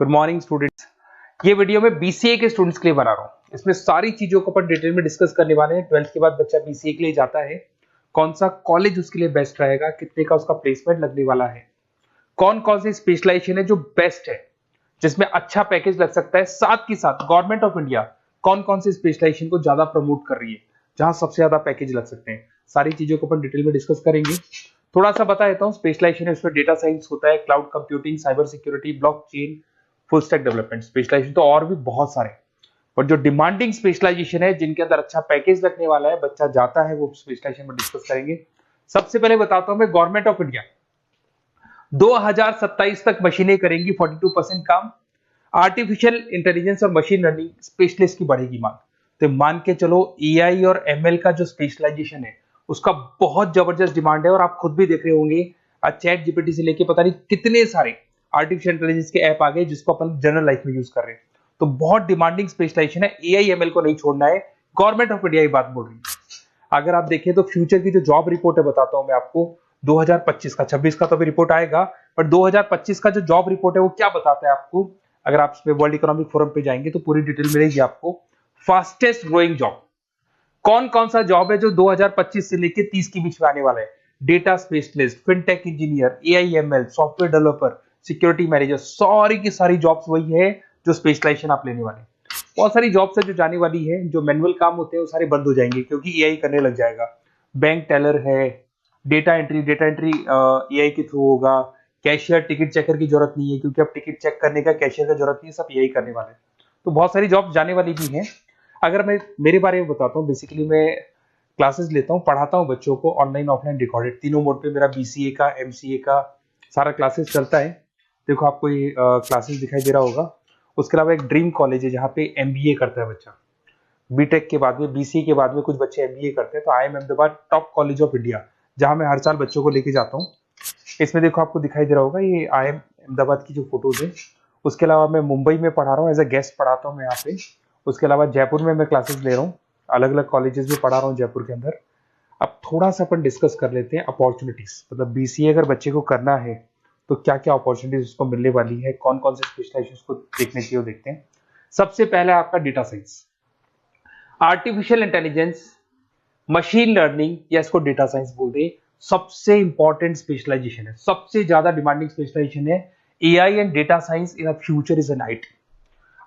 Good morning students. ये video मैं BCA के स्टूडेंट्स के लिए बना रहा हूँ। इसमें सारी चीजों को अपन डिटेल में डिस्कस करने वाले हैं। 12th के बाद बच्चा बीसीए के लिए जाता है, कौन सा कॉलेज उसके लिए बेस्ट रहेगा, कितने का उसका प्लेसमेंट लगने वाला है, कौन कौन सी स्पेशलाइजेशन है जो बेस्ट है, जिसमें अच्छा पैकेज लग सकता है, साथ ही साथ गवर्नमेंट ऑफ इंडिया कौन कौन सी स्पेशलाइजेशन को ज्यादा प्रमोट कर रही है, जहां सबसे ज्यादा पैकेज लग सकते हैं। सारी चीजों को अपन डिटेल में डिस्कस करेंगे। थोड़ा सा बता देता हूँ। स्पेशलाइजेशन है उसमें डेटा साइंस होता है, cloud computing, cyber security, blockchain, full stack development. Specialisation तो और भी बहुत सारे, पर जो डिमांडिंग स्पेशलाइजेशन है जिनके अंदर अच्छा पैकेज लगने वाला है, बच्चा जाता है, वो स्पेशलाइजेशन में डिस्कस करेंगे। सबसे पहले बताता हूं मैं, गवर्नमेंट ऑफ इंडिया 2027 तक मशीनें करेंगी 42% काम। आर्टिफिशियल इंटेलिजेंस और मशीन लर्निंग स्पेशलिस्ट की बढ़ेगी मांग। तो मान के चलो एआई और एमएल का जो स्पेशलाइजेशन है उसका बहुत जबरदस्त डिमांड है। और आप खुद भी देख रहे होंगे, आज चैट जीपीटी से लेके पता नहीं कितने सारे आर्टिफिशियल इंटेलिजेंस के ऐप आ गए जिसको अपन जनरल लाइफ में यूज कर रहे हैं। तो बहुत डिमांडिंग स्पेशलाइजेशन है, एआई एमएल को नहीं छोड़ना है। गवर्नमेंट ऑफ इंडिया ये बात बोल रही है। अगर आप देखें तो फ्यूचर की जो जॉब रिपोर्ट है, बताता हूं मैं आपको 2025 का, 26 का तो अभी रिपोर्ट आएगा, पर 2025 का जो जॉब रिपोर्ट है वो क्या बताता है आपको। अगर आप इसमें वर्ल्ड इकोनॉमिक फोरम पे जाएंगे तो पूरी डिटेल मिलेगी आपको। फास्टेस्ट ग्रोइंग जॉब कौन कौन सा जॉब है जो 2025 से लेके 30 के बीच में आने वाला है। Data specialist, fintech engineer, AIML, software developer, security manager, सारी की सारी जॉब्स वही है जो स्पेशलाइजेशन आप लेने वाले हैं। बहुत सारी जॉब्स है जो जाने वाली है, जो मैनुअल काम होते हैं वो सारे बंद हो जाएंगे क्योंकि एआई करने लग जाएगा। बैंक टेलर है, डेटा एंट्री एआई के थ्रू होगा। कैशियर, टिकट चेकर की जरूरत नहीं है क्योंकि अब टिकट चेक करने का कैशियर का जरूरत नहीं है, सब एआई करने वाले हैं। तो बहुत सारी जॉब्स जाने वाली भी हैं। अगर मैं मेरे बारे में बताता हूँ, बेसिकली मैं क्लासेस लेता हूँ, पढ़ाता हूँ बच्चों को, ऑनलाइन ऑफलाइन रिकॉर्डेड, तीनों मोड पे मेरा बीसीए का, एमसीए का सारा क्लासेस चलता है। देखो आपको ये क्लासेस दिखाई दे रहा होगा। उसके अलावा एक ड्रीम कॉलेज है जहाँ पे एमबीए करता है बच्चा। बीटेक के बाद में, बीसीए के बाद में कुछ बच्चे एमबीए करते हैं। तो I am Ahmedabad top college of India, जहां मैं हर साल बच्चों को लेके जाता हूँ। इसमें देखो आपको दिखाई दे रहा होगा, ये आई एम अहमदाबाद की जो फोटोज है। उसके अलावा मैं मुंबई में पढ़ा रहा हूँ, एज अ गेस्ट पढ़ाता हूँ मैं यहाँ पे। उसके अलावा जयपुर में मैं क्लासेस ले रहा हूँ, अलग अलग कॉलेजेस में पढ़ा रहा हूँ जयपुर के अंदर। अब थोड़ा सा अपन डिस्कस कर लेते हैं अपॉर्चुनिटीज, मतलब बीसीए अगर बच्चे को करना है तो क्या क्या अपॉर्चुनिटीज उसको मिलने वाली है, कौन कौन से स्पेशलाइजेशन उसको देखने चाहिए, वो देखते हैं। सबसे पहले आपका data science, artificial intelligence, machine learning, या इसको डेटा साइंस बोलते हैं, सबसे इंपॉर्टेंट स्पेशलाइजेशन है, सबसे ज्यादा डिमांडिंग स्पेशलाइजेशन है। AI and data science in future is an IT.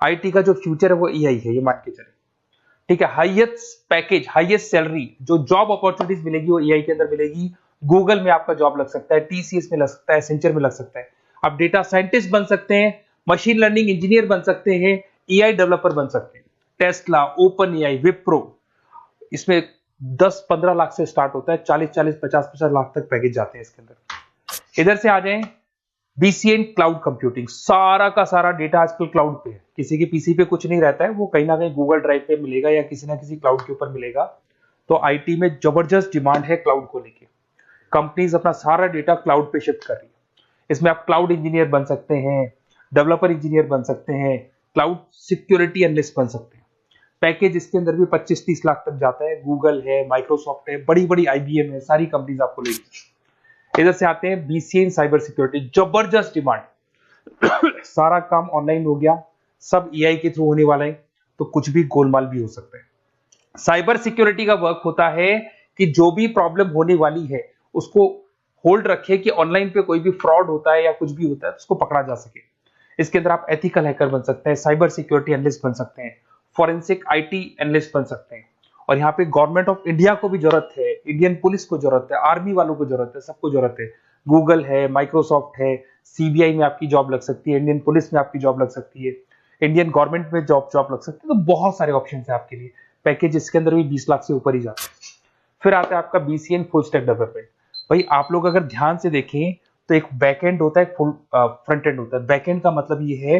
IT का जो फ्यूचर है वो एआई है, ये मान के चले। ठीक है, हाईएस्ट पैकेज, हाईएस्ट सैलरी, जो जॉब अपॉर्चुनिटीज मिलेगी वो एआई के अंदर मिलेगी। गूगल में आपका जॉब लग सकता है, टीसीएस में लग सकता है, एसेंचर में लग सकता है। आप डेटा साइंटिस्ट बन सकते हैं, मशीन लर्निंग इंजीनियर बन सकते हैं, एआई डेवलपर बन सकते हैं। टेस्ला, ओपन एआई, विप्रो, इसमें 10-15 लाख से स्टार्ट होता है, 40-40, 50-50 लाख तक पैकेज जाते हैं इसके अंदर। इधर से आ जाएं, बीसीए क्लाउड कंप्यूटिंग, सारा का सारा डेटा आजकल क्लाउड पे है, किसी के पीसी पे कुछ नहीं रहता है, वो कहीं ना कहीं गूगल ड्राइव पे मिलेगा या किसी ना किसी क्लाउड के ऊपर मिलेगा। तो आईटी में जबरदस्त डिमांड है क्लाउड को लेके। कंपनीज अपना सारा डेटा क्लाउड पे शिफ्ट कर रही है। इसमें आप क्लाउड इंजीनियर बन सकते हैं, डेवलपर इंजीनियर बन सकते हैं, क्लाउड सिक्योरिटी एनालिस्ट बन सकते हैं। पैकेज इसके अंदर भी 25-30 लाख तक जाता है। गूगल है, माइक्रोसॉफ्ट है, बड़ी बड़ी आईबीएम है, सारी कंपनीज आपको लेगी। इधर से आते हैं बीसीए इन साइबर सिक्योरिटी, जबरदस्त डिमांड। सारा काम ऑनलाइन हो गया, सब एआई के थ्रू होने वाला है, तो कुछ भी गोलमाल भी हो सकता है। साइबर सिक्योरिटी का वर्क होता है कि जो भी प्रॉब्लम होने वाली है उसको होल्ड रखे कि ऑनलाइन पे कोई भी फ्रॉड होता है या कुछ भी होता है तो उसको पकड़ा जा सके। इसके अंदर आप एथिकल हैकर बन सकते हैं, साइबर सिक्योरिटी एनालिस्ट बन सकते हैं, फॉरेंसिक आईटी एनालिस्ट बन सकते हैं। और यहाँ पे गवर्नमेंट ऑफ इंडिया को भी जरूरत है, इंडियन पुलिस को जरूरत है, आर्मी वालों को जरूरत है, सबको जरूरत है। गूगल है, माइक्रोसॉफ्ट है, सीबीआई में आपकी जॉब लग सकती है, इंडियन पुलिस में आपकी जॉब लग सकती है, इंडियन गवर्नमेंट में जॉब लग सकती है। तो बहुत सारे ऑप्शन है आपके लिए। पैकेज इसके अंदर भी 20 लाख से ऊपर ही जाता है। फिर आता है आपका बीसीए फुल स्टैक डेवलपमेंट। भाई आप लोग अगर ध्यान से देखें तो एक बैक एंड होता है, फुल फ्रंट एंड होता है। बैक एंड का मतलब ये है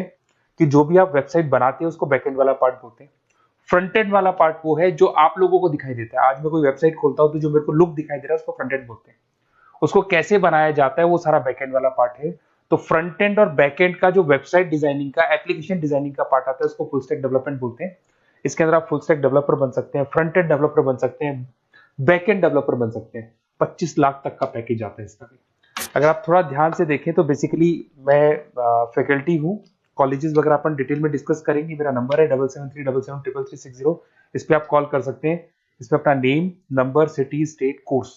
कि जो भी आप वेबसाइट बनाते हैं उसको बैक एंड वाला पार्ट बोलते हैं। फ्रंट एंड वाला पार्ट वो है जो आप लोगों को दिखाई देता है। आज मैं कोई वेबसाइट खोलता हूं तो जो मेरे को लुक दिखाई दे रहा है उसको फ्रंट एंड बोलते हैं। उसको कैसे बनाया जाता है वो सारा बैक एंड वाला पार्ट है। तो फ्रंट एंड और बैक एंड का जो वेबसाइट डिजाइनिंग का, एप्लीकेशन डिजाइनिंग का पार्ट आता है उसको फुल स्टैक डेवलपमेंट बोलते हैं। इसके अंदर आप फुल स्टैक डेवलपर बन सकते हैं, फ्रंट एंड डेवलपर बन सकते हैं, बैक एंड डेवलपर बन सकते हैं। 25 लाख तक का पैकेज आता है इसका भी। अगर आप थोड़ा ध्यान से देखें तो बेसिकली मैं फैकल्टी हूँ कॉलेजेस वगैरह अपन डिटेल में डिस्कस करेंगे। मेरा नंबर है 7737773360। इस पे आप कॉल कर सकते हैं। इसमें अपना name, number, city, state, course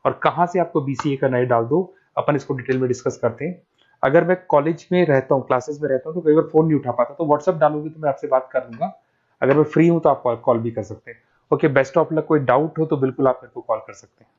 और कहाँ से आपको बीसीए करना है डाल दो, अपन इसको डिटेल में डिस्कस करते हैं। अगर मैं कॉलेज में रहता हूँ, क्लासेस में रहता हूँ, तो कई बार फोन नहीं उठा पाता, तो व्हाट्सअप डालोगे तो मैं आपसे बात कर लूंगा। अगर मैं फ्री हूँ तो आप कॉल भी कर सकते हैं। Okay, best of luck. कोई डाउट हो तो बिल्कुल आप मेरे को कॉल कर सकते हैं।